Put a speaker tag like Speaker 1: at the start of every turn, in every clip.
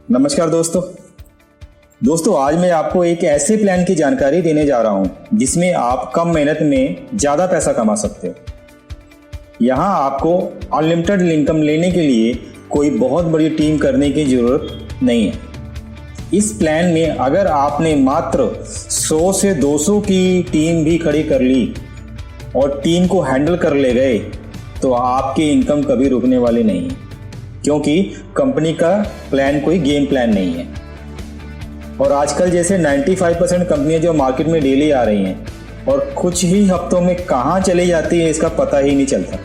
Speaker 1: नमस्कार दोस्तों आज मैं आपको एक ऐसे प्लान की जानकारी देने जा रहा हूं जिसमें आप कम मेहनत में ज़्यादा पैसा कमा सकते हो। यहाँ आपको अनलिमिटेड इनकम लेने के लिए कोई बहुत बड़ी टीम करने की ज़रूरत नहीं है। इस प्लान में अगर आपने मात्र 100 से 200 की टीम भी खड़ी कर ली और टीम को हैंडल कर ले गए तो आपकी इनकम कभी रुकने वाली नहीं है, क्योंकि कंपनी का प्लान कोई गेम प्लान नहीं है। और आजकल जैसे 95% कंपनियां जो मार्केट में डेली आ रही हैं और कुछ ही हफ्तों में कहां चली जाती है इसका पता ही नहीं चलता।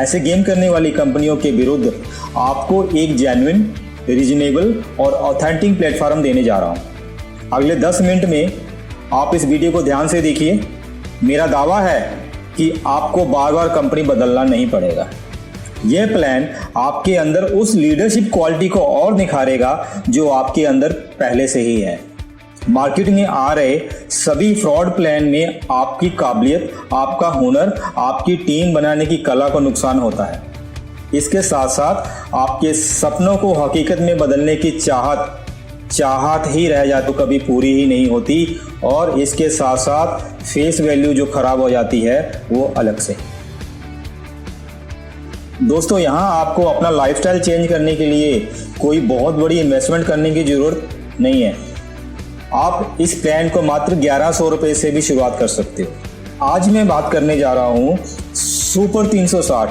Speaker 1: ऐसे गेम करने वाली कंपनियों के विरुद्ध आपको एक जेन्युइन, रीजनेबल और ऑथेंटिक प्लेटफॉर्म देने जा रहा हूं। अगले 10 मिनट में आप इस वीडियो को ध्यान से देखिए। मेरा दावा है कि आपको बार बार कंपनी बदलना नहीं पड़ेगा। यह प्लान आपके अंदर उस लीडरशिप क्वालिटी को और निखारेगा जो आपके अंदर पहले से ही है। मार्केट में आ रहे सभी फ्रॉड प्लान में आपकी काबिलियत, आपका हुनर, आपकी टीम बनाने की कला को नुकसान होता है। इसके साथ साथ आपके सपनों को हकीकत में बदलने की चाहत ही रह जाती, तो कभी पूरी ही नहीं होती। और इसके साथ साथ फेस वैल्यू जो खराब हो जाती है वो अलग से। दोस्तों यहाँ आपको अपना लाइफस्टाइल चेंज करने के लिए कोई बहुत बड़ी इन्वेस्टमेंट करने की ज़रूरत नहीं है। आप इस प्लान को मात्र 1100 रुपये से भी शुरुआत कर सकते हो। आज मैं बात करने जा रहा हूँ सुपर 360,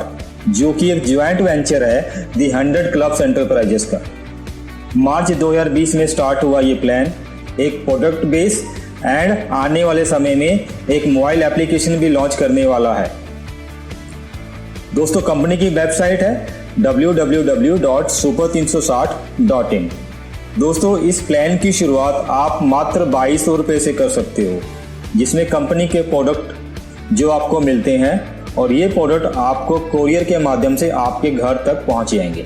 Speaker 1: जो कि एक ज्वाइंट वेंचर है दी 100 क्लब्स एंटरप्राइजेस का। मार्च 2020 में स्टार्ट हुआ ये प्लान। एक प्रोडक्ट बेस एंड आने वाले समय में एक मोबाइल एप्लीकेशन भी लॉन्च करने वाला है। दोस्तों कंपनी की वेबसाइट है www.super360.in। दोस्तों इस प्लान की शुरुआत आप मात्र 2200 रुपये से कर सकते हो, जिसमें कंपनी के प्रोडक्ट जो आपको मिलते हैं और ये प्रोडक्ट आपको कोरियर के माध्यम से आपके घर तक पहुंच जाएंगे।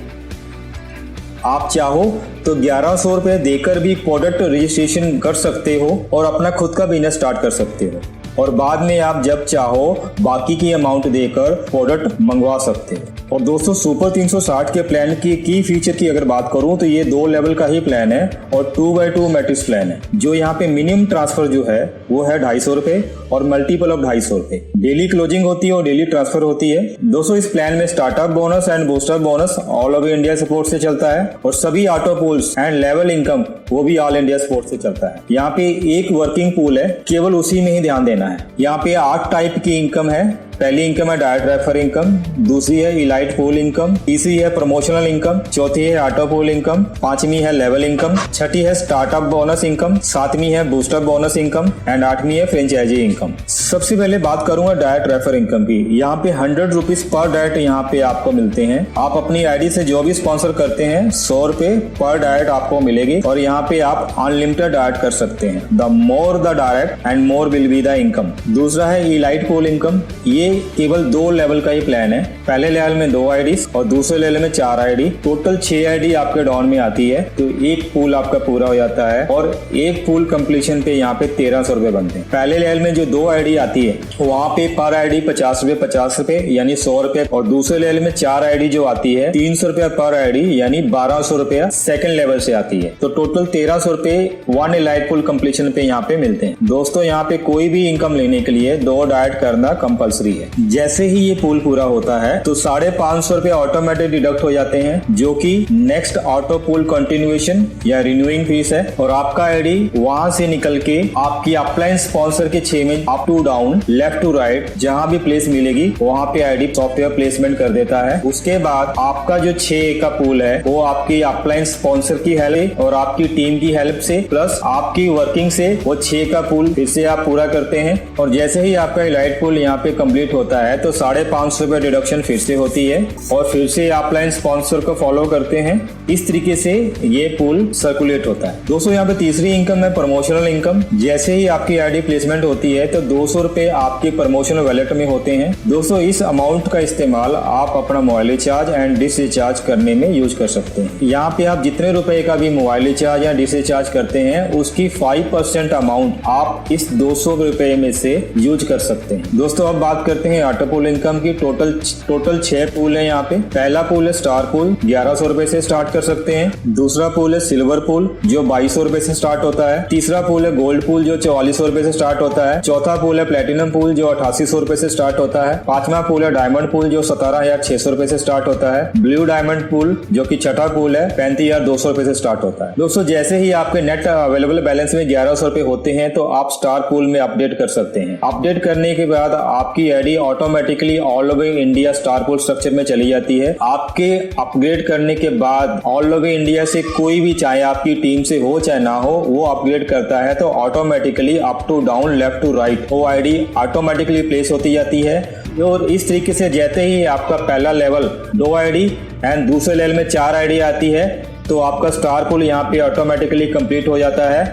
Speaker 1: आप चाहो तो 1100 रुपये देकर भी प्रोडक्ट रजिस्ट्रेशन कर सकते हो और अपना खुद का बिजनेस स्टार्ट कर सकते हो, और बाद में आप जब चाहो बाकी की अमाउंट देकर प्रोडक्ट मंगवा सकते हो। और दोस्तों सुपर 360 के प्लान की फीचर की अगर बात करूं तो ये 2 लेवल का ही प्लान है और 2x2 मैट्रिक्स प्लान है। जो यहाँ पे मिनिमम ट्रांसफर जो है वो है 250 रुपये और मल्टीपल ऑफ 250 रुपये। डेली क्लोजिंग होती है और डेली ट्रांसफर होती है। दोस्तों इस प्लान में startup bonus and booster bonus all over India support से चलता है और सभी auto pools and level income वो भी ऑल इंडिया सपोर्ट से चलता है। यहाँ पे एक वर्किंग पूल है, केवल उसी में ही ध्यान देना है। यहाँ पे 8 टाइप की इनकम है। पहली इनकम है डायरेक्ट रेफर इनकम, दूसरी है इलाइट पूल इनकम, तीसरी है प्रमोशनल इनकम, चौथी है ऑटो पूल इनकम, पांचवी है लेवल इनकम, छठी है स्टार्टअप बोनस इनकम, सातवीं है बूस्टर बोनस इनकम एंड 8वीं है फ्रेंचाइजी इनकम। सबसे पहले बात करूंगा डायरेक्ट रेफर इनकम की। यहाँ पे 100 रुपीज पर डायरेक्ट यहाँ पे आपको मिलते हैं। आप अपनी आईडी से जो भी स्पॉन्सर करते हैं 100 रुपए पर डायरेक्ट आपको मिलेगी और यहाँ पे आप अनलिमिटेड डायरेक्ट कर सकते हैं। The more the direct and more will be the income. दूसरा है इलाइट पूल इनकम। ये केवल 2 लेवल का ही प्लान है। पहले लेवल में 2 आईडीज और दूसरे लेवल में 4 आईडी, टोटल 6 आईडी आपके डाउन में आती है, तो एक पूल आपका पूरा हो जाता है और एक पूल कंप्लीशन पे यहाँ पे 1300 रुपए बनते हैं। पहले लेवल में जो 2 आईडी आती है वहाँ पे पर आईडी 50 रुपए यानी 100 रुपए, और दूसरे लेवल में 4 आईडी जो आती है 300 रुपया पर आईडी यानी 1200 रुपया सेकंड लेवल से आती है। तो टोटल 1300 रुपए 1 इलाइट पूल कंप्लीशन पे यहाँ पे मिलते हैं। दोस्तों यहाँ पे कोई भी इनकम लेने के लिए 2 डायरेक्ट करना कंपलसरी है। जैसे ही ये पूल पूरा होता है तो 550 रुपए ऑटोमेटिक डिडक्ट हो जाते हैं, जो कि नेक्स्ट ऑटो पूल कंटिन्यूएशन या रिन्यूइंग फीस है। और आपका आईडी वहां से निकल के आपकी अपलाइन स्पॉन्सर के 6 में up to down, left to right जहां भी प्लेस मिलेगी वहां पे आईडी सॉफ्टवेयर प्लेसमेंट कर देता है। उसके बाद आपका जो 6 का पूल है वो आपकी अपलाइन स्पॉन्सर की हेल्प और आपकी टीम की हेल्प से प्लस आपकी वर्किंग से वो 6 का पूल फिर से आप पूरा करते हैं। और जैसे ही आपका इलाइट पूल यहाँ पे कंप्लीट होता है तो 550 रुपए डिडक्शन फिर से होती है और फिर से अपलाइन स्पॉन्सर को फॉलो करते हैं। इस तरीके से ये पूल सर्कुलेट होता है। दोस्तों यहाँ पे तीसरी इनकम है प्रमोशनल इनकम। जैसे ही आपकी आईडी प्लेसमेंट होती है तो 200 रुपए आपके प्रमोशनल वैलेट में होते हैं। दोस्तों इस अमाउंट का इस्तेमाल आप अपना mobile recharge and dish recharge करने में यूज कर सकते हैं। यहाँ पे आप जितने रुपए का भी मोबाइल रिचार्ज या डिश रिचार्ज करते हैं उसकी 5% अमाउंट आप इस 200 रुपए में से यूज कर सकते हैं। दोस्तों अब बात करते हैं ऑटो पूल इनकम की। टोटल 6 पूल है यहाँ पे। पहला पूल है स्टार पूल, 1100 रुपए से स्टार्ट कर सकते हैं। दूसरा पूल है सिल्वर पूल जो 2200 रुपए से स्टार्ट होता है। तीसरा पूल है गोल्ड पूल जो 4400 रुपए से स्टार्ट होता है। चौथा पूल है प्लेटिनम पूल जो 8800 रुपए से स्टार्ट होता है। पांचवा पूल है डायमंड पूल जो 17,600 रुपए से स्टार्ट होता है। ब्लू डायमंड पूल जो कि छठा पूल है 35,200 रुपए से स्टार्ट होता है। दोस्तों जैसे ही आपके नेट अवेलेबल बैलेंस में 1100 रुपए होते हैं तो आप स्टार पूल में अपडेट कर सकते हैं। अपडेट करने के बाद आपकी ID automatically all over India star pool structure में चली जाती है। आपके अपग्रेड करने के बाद ऑल ओवर इंडिया से कोई भी, चाहे आपकी टीम से हो चाहे ना हो, वो अपग्रेड करता है तो automatically up to down left to right वो आईडी ऑटोमेटिकली प्लेस होती जाती है। और इस तरीके से जैसे ही आपका पहला लेवल 2 आईडी एंड दूसरे लेवल में 4 आईडी आती है तो आपका स्टार पूल यहाँ पे ऑटोमेटिकली कंप्लीट हो जाता है।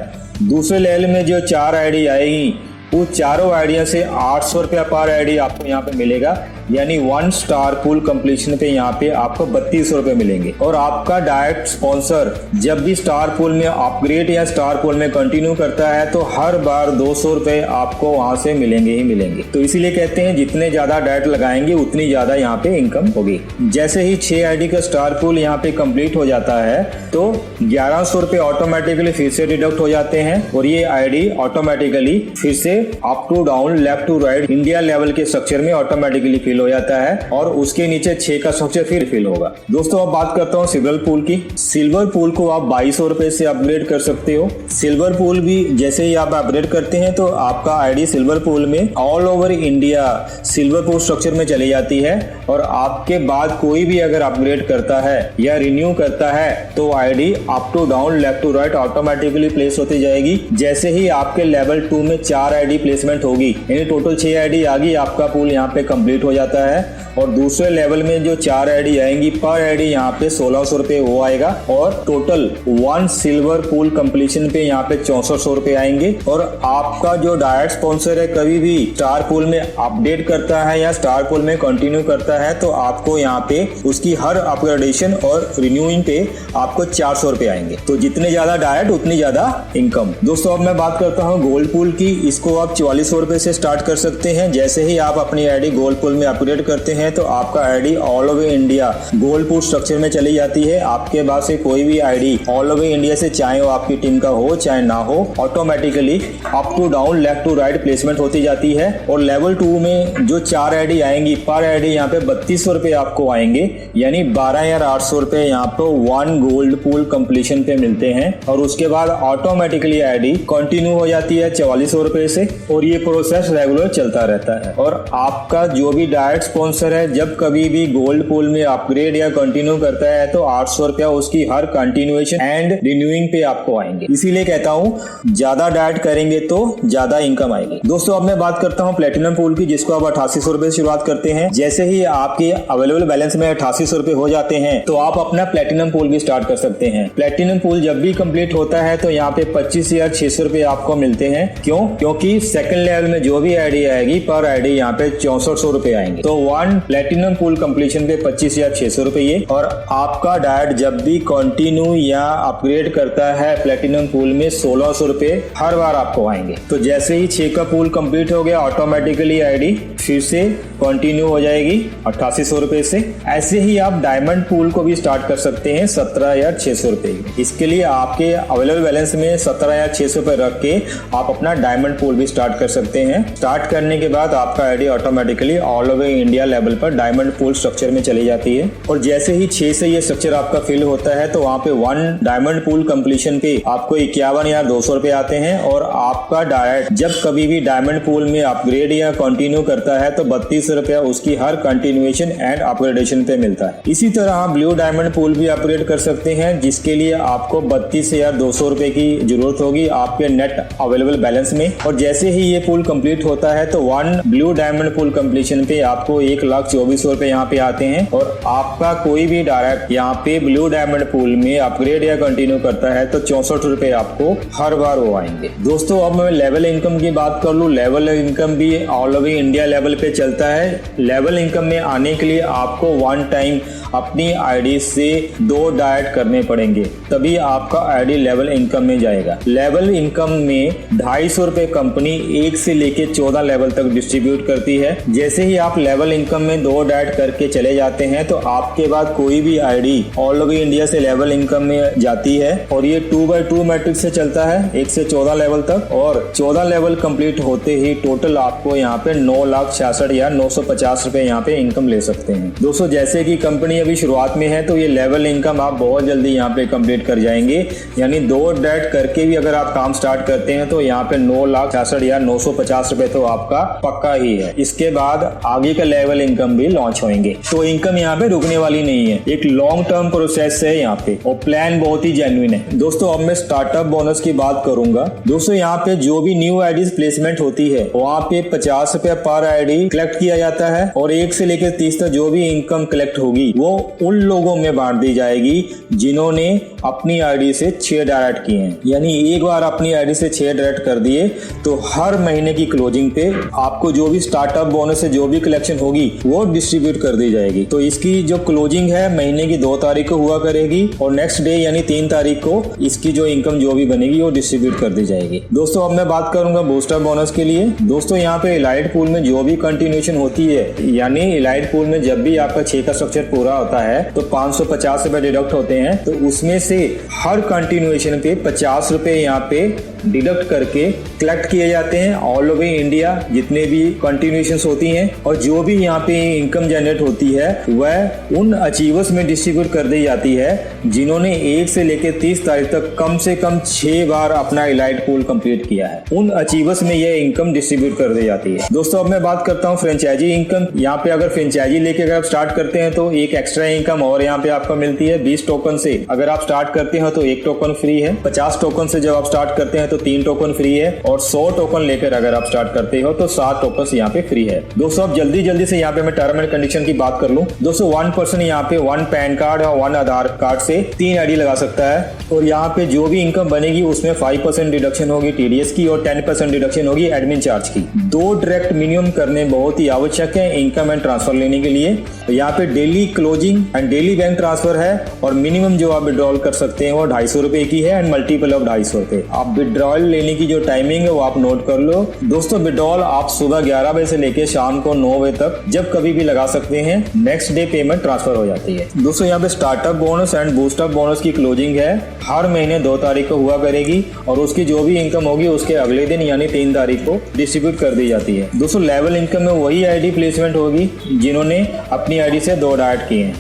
Speaker 1: दूसरे लेवल में जो 4 आईडी आएगी वो चारों आइडिया से 800 रुपया पर आईडी आपको यहाँ पे मिलेगा, यानी 1 स्टार पूल कंप्लीशन पे यहाँ पे आपको 3200 रुपए मिलेंगे। और आपका डायरेक्ट स्पॉन्सर जब भी स्टार पूल में अपग्रेड या स्टार पूल में कंटिन्यू करता है तो हर बार 200 रुपए आपको वहां से मिलेंगे ही मिलेंगे। तो इसीलिए कहते हैं जितने ज्यादा डायरेक्ट लगाएंगे उतनी ज्यादा यहाँ पे इनकम होगी। जैसे ही 6 आईडी का स्टार पूल यहाँ पे कंप्लीट हो जाता है तो 1100 रुपए ऑटोमेटिकली फिर से डिडक्ट हो जाते हैं और ये आईडी ऑटोमेटिकली फिर से up to down left to right India level के स्ट्रक्चर में ऑटोमेटिकली फिल हो जाता है और उसके नीचे 6 का स्ट्रक्चर फिर फिल होगा। दोस्तों अब बात करता हूँ सिल्वर पूल की। सिल्वर पूल को आप 2200 रुपए से अपग्रेड कर सकते हो। सिल्वर पूल भी जैसे ही आप अपग्रेड करते हैं तो आपका आईडी सिल्वर पूल में all over India silver pool structure में चली जाती है और आपके बाद कोई भी अगर अपग्रेड करता है या रिन्यू करता है तो ID up to down left to right automatically place होती जाएगी। जैसे ही आपके लेवल 2 में 4 आईडी प्लेसमेंट होगी, यानी टोटल 6 आईडी आ गई, आपका पूल यहाँ पे कंप्लीट हो जाता है। और दूसरे लेवल में जो 4 आईडी आएंगी, पर आईडी यहाँ पे 1600 रुपए वो आएगा और टोटल 1 सिल्वर पूल कंप्लीशन पे यहाँ पे 6400 रुपए आएंगे। और आपका जो डायरेक्ट स्पॉन्सर है कभी भी स्टार पूल में अपडेट करता है या स्टार पूल में कंटिन्यू करता है तो आपको यहाँ पे उसकी हर अपग्रेडेशन और रिन्यूइंग पे आपको 400 रुपए आएंगे। तो जितने ज्यादा डायरेक्ट उतनी ज्यादा इनकम। दोस्तों अब मैं बात करता हूँ गोल्ड पूल की। इसको आप 4400 रुपए से स्टार्ट कर सकते हैं। जैसे ही आप अपनी आईडी गोल्ड पूल में अपग्रेड करते हैं तो आपका ID all over India gold pool structure में चली जाती है। आपके पास से कोई भी आईडी ऑल ओवर इंडिया से, चाहे वो आपकी टीम का हो चाहे ना हो, automatically up to down left to right placement होती जाती है। और लेवल 2 में जो 4 आईडी आएंगी, पर आईडी यहाँ पे 3200 रुपए आपको आएंगे, यानी 12,800 रुपए यहाँ पे 1 गोल्ड पूल कंप्लीशन पे मिलते हैं। और उसके बाद ऑटोमेटिकली आईडी कंटिन्यू हो जाती है 4400 रुपए से और ये प्रोसेस रेगुलर चलता रहता है। और आपका जो भी डायरेक्ट स्पॉन्सर है जब कभी भी गोल्ड पूल में अपग्रेड या कंटिन्यू करता है तो 800 रुपया उसकी हर कंटिन्यूएशन एंड रिन्यूइंग पे आपको आएंगे। इसीलिए कहता हूँ ज्यादा डायरेक्ट करेंगे तो ज्यादा इनकम आएगी। दोस्तों अब मैं बात करता हूँ प्लेटिनम पूल की, जिसको आप 8800 रुपए से शुरुआत करते हैं। जैसे ही आपके अवेलेबल बैलेंस में 8800 रुपए हो जाते हैं तो आप अपना प्लेटिनम पूल भी स्टार्ट कर सकते हैं। प्लेटिनम पूल जब भी कंप्लीट होता है तो यहाँ पे 25,600 रुपए आपको मिलते हैं। क्यों? क्योंकि सेकंड लेवल में जो भी आईडी आएगी, पर आईडी यहाँ पे 6400 रुपए आएंगे। तो 1 प्लेटिनम पूल कंप्लीशन पे 25,600 रुपए। और आपका डायरेक्ट जब भी कंटिन्यू या अपग्रेड करता है प्लेटिनम पूल में 1600 रुपए हर बार आपको आएंगे। तो जैसे ही 6 का पूल कंप्लीट हो गया ऑटोमेटिकली आईडी फिर से कंटिन्यू हो जाएगी 8800 रुपए से। ऐसे ही आप डायमंड पूल को भी स्टार्ट कर सकते हैं 17,600 रुपए। इसके लिए आपके अवेलेबल बैलेंस में 17,600 रुपए रख के आप अपना डायमंड पूल भी स्टार्ट कर सकते हैं। स्टार्ट करने के बाद आपका ID automatically all over India level पर डायमंड पूल स्ट्रक्चर में चली जाती है। और जैसे ही 6 से ये स्ट्रक्चर आपका फिल होता है तो वहाँ पे 1 डायमंड पूल कंप्लीशन पे आपको 51,200 रुपए आते हैं। और आपका डायरेक्ट जब कभी भी डायमंड पूल में अपग्रेड या कंटिन्यू करता होता है तो 32 रुपया उसकी हर कंटिन्यूएशन एंड अपग्रेडेशन पे मिलता है। इसी तरह आप ब्लू डायमंड पूल भी अपग्रेड कर सकते हैं, जिसके लिए आपको 32,200 रुपए की जरूरत होगी आपके नेट अवेलेबल बैलेंस में। और जैसे ही ये पूल कंप्लीट होता है तो 1 ब्लू डायमंड पूल कंप्लीशन पे आपको 1,24,000 रुपए यहाँ पे आते हैं। और आपका कोई भी डायरेक्ट यहाँ पे ब्लू डायमंड पूल में अपग्रेड या कंटिन्यू करता है तो 64 रुपए आपको हर बार वो आएंगे। दोस्तों अब मैं लेवल इनकम की बात कर लूँ। लेवल इनकम भी ऑल ओवर इंडिया लेवल पे चलता है। लेवल इनकम में आने के लिए आपको 1 टाइम अपनी आईडी से 2 डाइट करने पड़ेंगे, तभी आपका आईडी लेवल इनकम में जाएगा। लेवल इनकम में 250 रुपए कंपनी 1 से लेके 14 लेवल तक डिस्ट्रीब्यूट करती है। जैसे ही आप लेवल इनकम में 2 डाइट करके चले जाते हैं तो आपके बाद कोई भी आईडी ऑल ओवर इंडिया से लेवल इनकम में जाती है। और ये 2x2 मैट्रिक्स से चलता है 1 से 14 लेवल तक। और 14 लेवल कंप्लीट होते ही टोटल आपको यहाँ पे 9,66,950 रुपए यहाँ पे इनकम ले सकते हैं। दोस्तों जैसे कि कंपनी अभी शुरुआत में है तो ये लेवल इनकम आप बहुत जल्दी यहाँ पे कंप्लीट कर जाएंगे। यानी 2 डाइट करके भी अगर आप काम स्टार्ट करते हैं तो यहाँ पे 9,66,950 रुपए तो आपका पक्का ही है। इसके बाद आगे का लेवल इनकम भी लॉन्च होंगे। तो इनकम यहाँ पे रुकने वाली नहीं है, एक लॉन्ग टर्म प्रोसेस है यहाँ पे और प्लान बहुत ही जेन्युइन है। दोस्तों अब मैं स्टार्टअप बोनस की बात करूंगा। दोस्तों यहाँ पे जो भी न्यू आईडीज प्लेसमेंट होती है वहाँ पे 50 रुपया पर आईडी कलेक्ट किया जाता है। और 1 से लेकर 30 तक जो भी इनकम कलेक्ट होगी वो उन लोगों में बांट दी जाएगी जिन्होंने अपनी आईडी से 6 डायरेक्ट किए हैं। यानी एक बार अपनी आईडी से 6 डायरेक्ट कर दिए तो हर महीने की क्लोजिंग पे आपको जो भी स्टार्टअप बोनस से जो भी कलेक्शन होगी वो डिस्ट्रीब्यूट कर दी जाएगी। तो इसकी जो क्लोजिंग है महीने की 2 तारीख को हुआ करेगी और नेक्स्ट डे यानी 3 तारीख को इसकी जो इनकम जो भी बनेगी वो डिस्ट्रीब्यूट कर दी जाएगी। दोस्तों अब मैं बात करूंगा बूस्टर बोनस के लिए। दोस्तों यहाँ पे इलाइट पूल में जो भी कंटिन्यूएशन होती है, यानी इलाइट पूल में जब भी आपका 6 का स्ट्रक्चर पूरा होता है तो 550 रुपए डिडक्ट होते हैं। तो उसमें से हर कंटिन्यूएशन पे 50 रुपए यहाँ पे डिडक्ट करके कलेक्ट किए जाते हैं ऑल ओवर इंडिया जितने भी कंटिन्यूएशंस होती हैं। और जो भी यहाँ पे इनकम जनरेट होती है वह उन अचीवर्स में डिस्ट्रीब्यूट कर दी जाती है जिन्होंने 1 से लेकर 30 तारीख तक कम से कम 6 बार अपना इलाइट पूल कंप्लीट किया है। उन अचीवर्स में यह इनकम डिस्ट्रीब्यूट कर दी जाती है। दोस्तों अब मैं बात करता हूँ फ्रेंचाइजी इनकम। यहाँ पे अगर फ्रेंचाइजी लेके अगर आप स्टार्ट करते हैं तो एक एक्स्ट्रा इनकम और यहाँ पे आपको मिलती है। 20 टोकन से अगर आप स्टार्ट करते हो तो 1 टोकन फ्री है। 50 टोकन से जब आप स्टार्ट करते हैं तो 3 टोकन फ्री है। और 100 टोकन लेकर अगर आप स्टार्ट करते हो तो 7 टोकन यहाँ पे फ्री है। दोस्तों अब जल्दी से यहाँ पे मैं टर्म एंड कंडीशन की बात कर लूँ। दोस्तों 1 पर्सन यहाँ पे 1 पैन कार्ड और 1 आधार कार्ड से 3 आईडी लगा सकता है। और यहाँ पे जो भी इनकम बनेगी उसमें 5% डिडक्शन होगी टीडीएस की और 10% डिडक्शन होगी एडमिन चार्ज की। 2 डायरेक्ट मिनिमम करने बहुत ही आवश्यक है इनकम एंड ट्रांसफर लेने के लिए। यहाँ पे daily closing and daily bank transfer है और मिनिमम जो आप विड्रॉल कर सकते हैं वो 250 रुपए की है एंड मल्टीपल ऑफ 250 रुपए। आप विड्रॉल लेने की जो टाइमिंग है वो आप नोट कर लो। दोस्तों विड्रॉल आप सुबह 11 बजे से लेकर शाम को 9 बजे तक जब कभी भी लगा सकते हैं। नेक्स्ट डे पेमेंट ट्रांसफर हो जाती है। दोस्तों यहाँ पे startup bonus and boost up bonus की क्लोजिंग है हर महीने 2 तारीख को हुआ करेगी और उसकी जो भी इनकम होगी उसके अगले दिन यानी 3 तारीख को डिस्ट्रीब्यूट कर दी जाती है। दोस्तों लेवल इनकम में वही आईडी प्लेसमेंट होगी जिन्होंने अपनी आईडी से 2 डाइट किए हैं।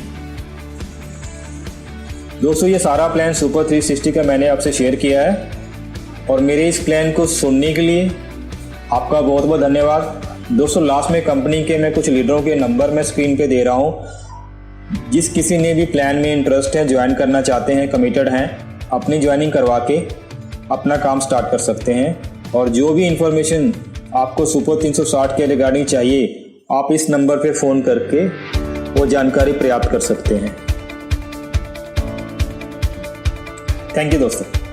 Speaker 1: दोस्तों ये सारा प्लान सुपर 360 का मैंने आपसे शेयर किया है और मेरे इस प्लान को सुनने के लिए आपका बहुत बहुत धन्यवाद। दोस्तों लास्ट में कंपनी के मैं कुछ लीडरों के नंबर मैं स्क्रीन पे दे रहा हूँ। जिस किसी ने भी प्लान में इंटरेस्ट है, ज्वाइन करना चाहते हैं, कमिटेड हैं, अपनी ज्वाइनिंग करवा के अपना काम स्टार्ट कर सकते हैं। और जो भी इंफॉर्मेशन आपको सुपर 360 के रिगार्डिंग चाहिए आप इस नंबर पे फ़ोन करके वो जानकारी प्राप्त कर सकते हैं। थैंक यू दोस्तों।